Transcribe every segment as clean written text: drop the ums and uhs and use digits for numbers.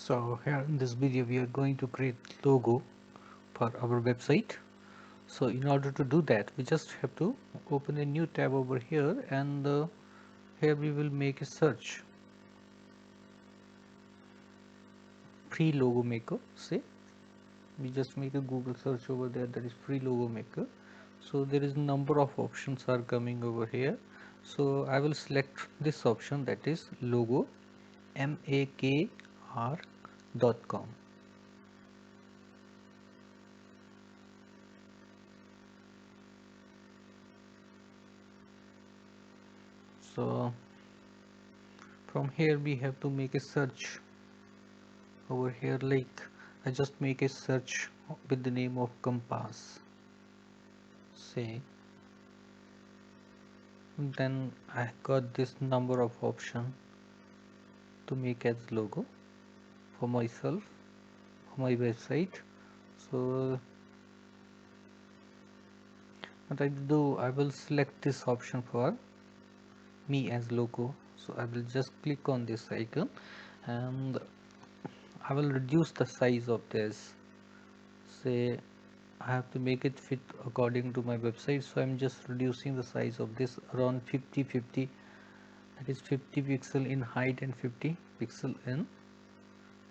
So here in this video we are going to create logo for our website. So in order to do that we just have to open a new tab over here, and here we will make a search, free logo maker. Say we just make a Google search over there, that is free logo maker. So there is number of options are coming over here. So I will select this option, that is logo makr.com. So from here we have to make a search over here, like I just make a search with the name of compass, say, then I got this number of option to make as logo for myself, for my website. So what I do, I will select this option for me as logo. So I will just click on this icon and I will reduce the size of this. Say I have to make it fit according to my website, so I'm just reducing the size of this around 50, that is 50 pixel in height and 50 pixel in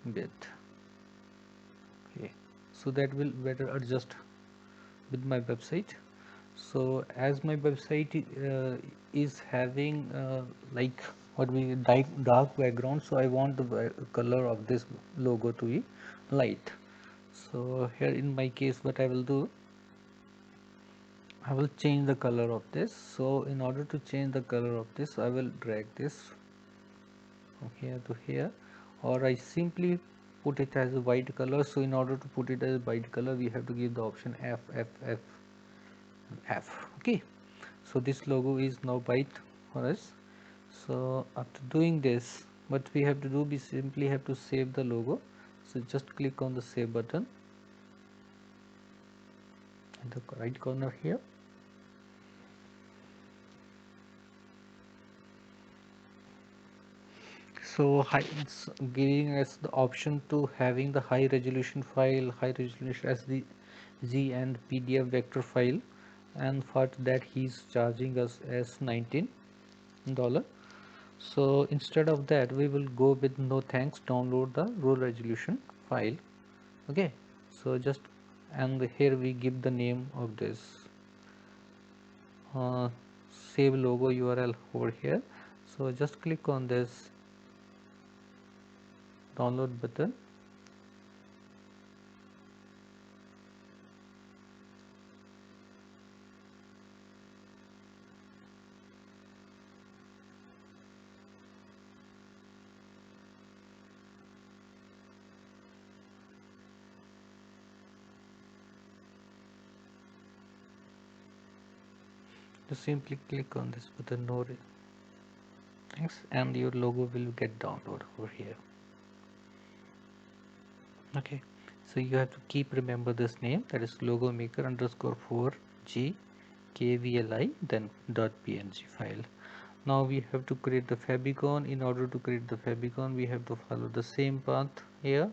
width. Okay, so that will better adjust with my website. So as my website is having like what we dark background, so I want the color of this logo to be light. So here in my case what I will do, I will change the color of this. So in order to change the color of this, I will drag this from here to here, or I simply put it as a white color. So in order to put it as a white color, we have to give the option F, F, F, and F. Okay. So this logo is now white for us. So after doing this, what we have to do, we simply have to save the logo. So just click on the save button in the right corner here. So it's giving us the option to having the high resolution file, high resolution SD and PDF vector file, and for that he's charging us as $19. So instead of that we will go with no thanks, download the raw resolution file. Okay, so just, and here we give the name of this uh, save logo URL over here. So just click on this download button. Just simply click on this button, no thanks, and your logo will get downloaded over here. Okay, so you have to keep remember this name, that is logo maker underscore 4g kvli then .png file. Now we have to create the favicon. In order to create the favicon, we have to follow the same path here.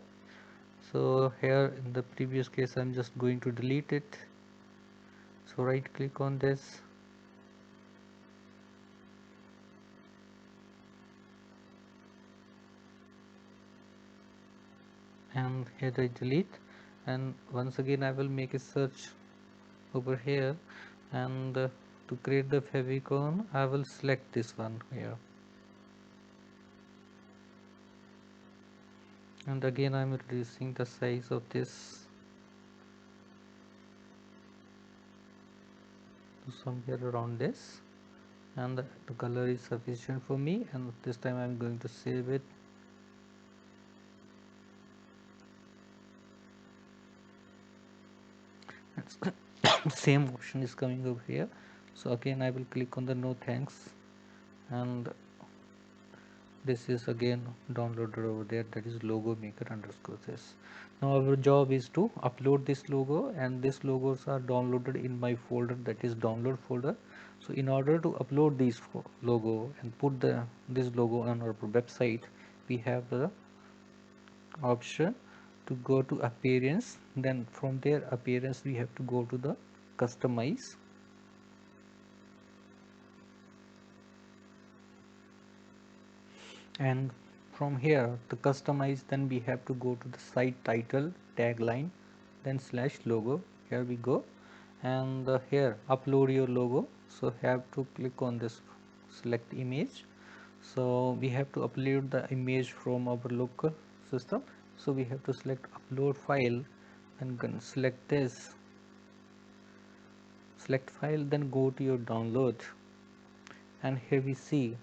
So here in the previous case I'm just going to delete it. So right click on this, and here I delete, and once again I will make a search over here, and to create the favicon I will select this one here, and again I'm reducing the size of this to somewhere around this, and the color is sufficient for me, and this time I'm going to save it. Same option is coming over here, so again I will click on the no thanks, and this is again downloaded over there, that is logo maker underscore this. Now our job is to upload this logo, and these logos are downloaded in my folder, that is download folder. So in order to upload this logo and put this logo on our website, we have the option to go to appearance, then from there appearance we have to go to the customize, and from here to customize, then we have to go to the site title, tagline, then slash logo. Here we go, and here upload your logo, so have to click on this select image. So we have to upload the image from our local system, so we have to select upload file, then select this, select file, then go to your download, and here we see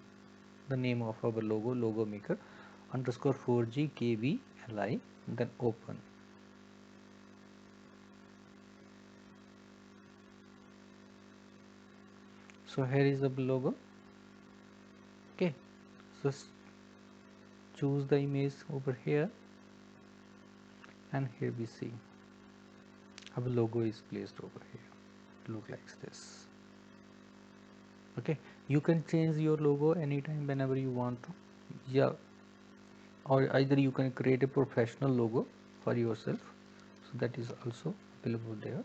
the name of our logo maker underscore 4G KBLI, then open. So here is the logo. Okay, so choose the image over here, and here we see our logo is placed over here. Look like this. Okay, you can change your logo anytime whenever you want to. Yeah, or either you can create a professional logo for yourself, so that is also available there.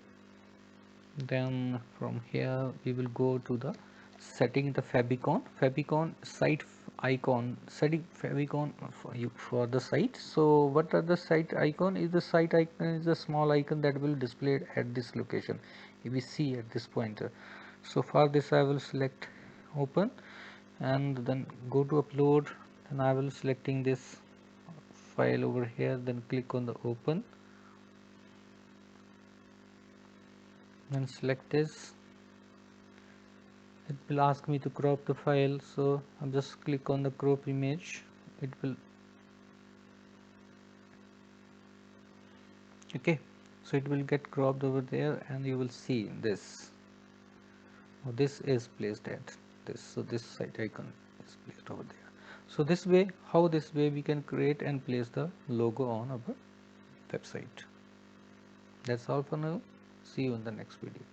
Then from here we will go to the setting the favicon site icon, setting favicon for the site. So what are the site icon? Is the site icon is a small icon that will display at this location if we see at this pointer. So for this I will select open, and then go to upload, and I will selecting this file over here, then click on the open, then select this. It will ask me to crop the file, so I'll just click on the crop image. It will, okay, so it will get cropped over there, and you will see this. Oh, this is placed at this, so this site icon is placed over there. So this way, how this way we can create and place the logo on our website. That's all for now. See you in the next video.